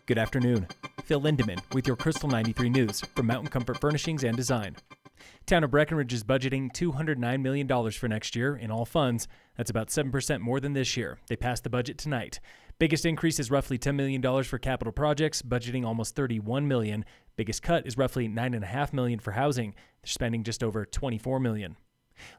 Good afternoon. Phil Lindeman with your Krystal 93 News from Mountain Comfort Furnishings and Design. Town of Breckenridge is budgeting $209 million for next year in all funds. That's about 7% more than this year. They passed the budget tonight. Biggest increase is roughly $10 million for capital projects, budgeting almost $31 million. Biggest cut is roughly $9.5 million for housing. They're spending just over $24 million.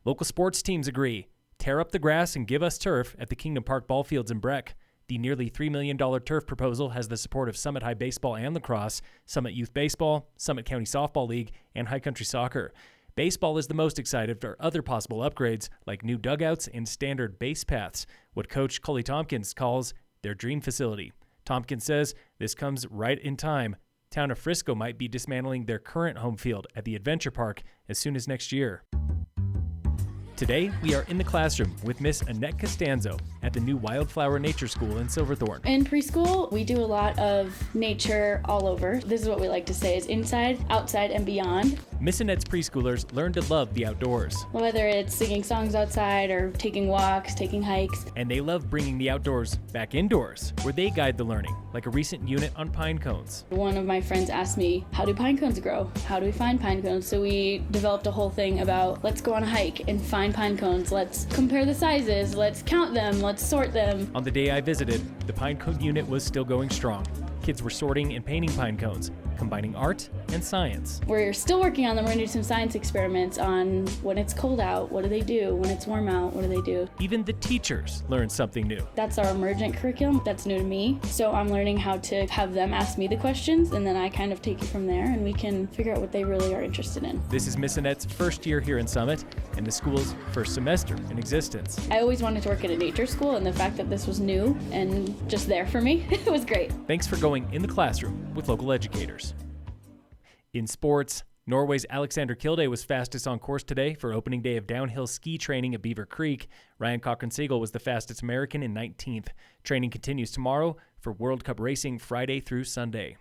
Local sports teams agree. Tear up the grass and give us turf at the Kingdom Park ballfields in Breck. The nearly $3 million turf proposal has the support of Summit High Baseball and Lacrosse, Summit Youth Baseball, Summit County Softball League, and High Country Soccer. Baseball is the most excited for other possible upgrades like new dugouts and standard base paths, what Coach Cully Tompkins calls their dream facility. Tompkins says this comes right in time. Town of Frisco might be dismantling their current home field at the Adventure Park as soon as next year. Today, we are in the classroom with Miss Annette Costanzo at the new Wildflower Nature School in Silverthorne. In preschool, we do a lot of nature all over. This is what we like to say is inside, outside, and beyond. Miss Annette's preschoolers learn to love the outdoors. Whether it's singing songs outside or taking walks, taking hikes. And they love bringing the outdoors back indoors, where they guide the learning, like a recent unit on Pinecones. One of my friends asked me, how do pinecones grow? How do we find pinecones? So we developed a whole thing about let's go on a hike and find pinecones. Let's compare the sizes. Let's count them. Let's sort them. On the day I visited, the pinecone unit was still going strong. Kids were sorting and painting pine cones, combining art and science. We're still working on them. We're going to do some science experiments on when it's cold out, what do they do? When it's warm out, what do they do? Even the teachers learned something new. That's our emergent curriculum. That's new to me. So I'm learning how to have them ask me the questions, and then I kind of take it from there, and we can figure out what they really are interested in. This is Miss Annette's first year here in Summit and the school's first semester in existence. I always wanted to work at a nature school, and the fact that this was new and just there for me, it was great. Thanks for going in the classroom with local educators. In sports, Norway's Alexander Kilde was fastest on course today for opening day of downhill ski training at Beaver Creek. Ryan Cochran-Siegel was the fastest American in 19th. Training continues tomorrow for World Cup racing Friday through Sunday.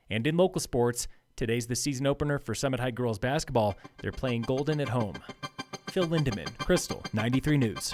And in local sports, today's the season opener for Summit High girls basketball. They're playing Golden at home. Phil Lindeman, Krystal 93 News.